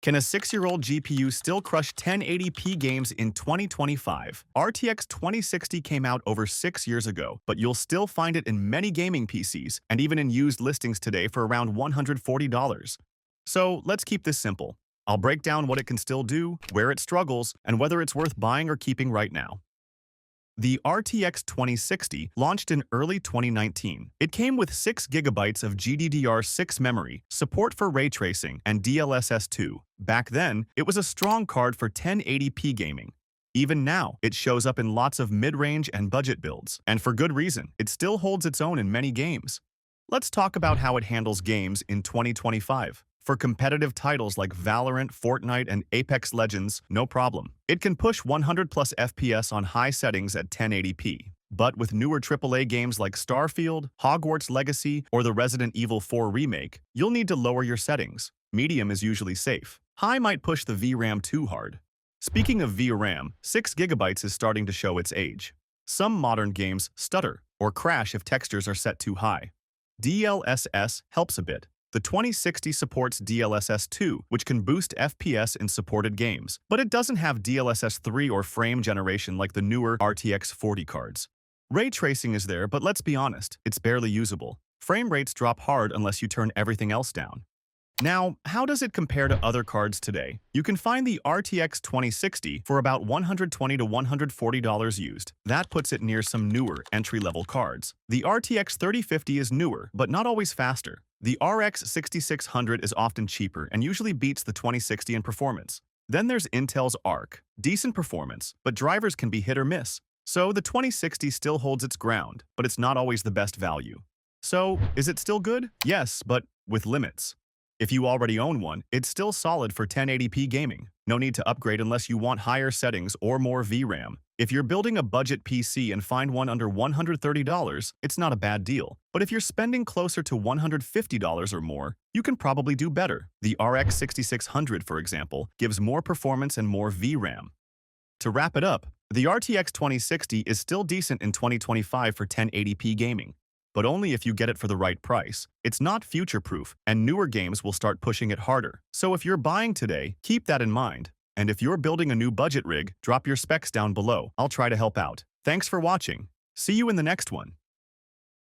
Can a 6-year-old GPU still crush 1080p games in 2025? RTX 2060 came out over 6 years ago, but you'll still find it in many gaming PCs and even in used listings today for around $140. So let's keep this simple. I'll break down what it can still do, where it struggles, and whether it's worth buying or keeping right now. The RTX 2060 launched in early 2019. It came with 6 gigabytes of GDDR6 memory, support for ray tracing, and DLSS 2. Back then, it was a strong card for 1080p gaming. Even now, it shows up in lots of mid-range and budget builds, and for good reason. It still holds its own in many games. Let's talk about how it handles games in 2025. For competitive titles like Valorant, Fortnite, and Apex Legends, no problem. It can push 100 plus FPS on high settings at 1080p. But with newer AAA games like Starfield, Hogwarts Legacy, or the Resident Evil 4 remake, you'll need to lower your settings. Medium is usually safe. High might push the VRAM too hard. Speaking of VRAM, 6 gigabytes is starting to show its age. Some modern games stutter or crash if textures are set too high. DLSS helps a bit. The 2060 supports DLSS 2, which can boost FPS in supported games, but it doesn't have DLSS 3 or frame generation like the newer RTX 40 cards. Ray tracing is there, but let's be honest, it's barely usable. Frame rates drop hard unless you turn everything else down. Now, how does it compare to other cards today? You can find the RTX 2060 for about $120 to $140 used. That puts it near some newer entry-level cards. The RTX 3050 is newer, but not always faster. The RX 6600 is often cheaper and usually beats the 2060 in performance. Then there's Intel's Arc, decent performance, but drivers can be hit or miss. So the 2060 still holds its ground, but it's not always the best value. So, is it still good? Yes, but with limits. If you already own one, it's still solid for 1080p gaming. No need to upgrade unless you want higher settings or more VRAM. If you're building a budget PC and find one under $130, it's not a bad deal. But if you're spending closer to $150 or more, you can probably do better. The RX 6600, for example, gives more performance and more VRAM. To wrap it up, the RTX 2060 is still decent in 2025 for 1080p gaming, but only if you get it for the right price. It's not future-proof, and newer games will start pushing it harder. So if you're buying today, keep that in mind. And if you're building a new budget rig, drop your specs down below. I'll try to help out. Thanks for watching. See you in the next one.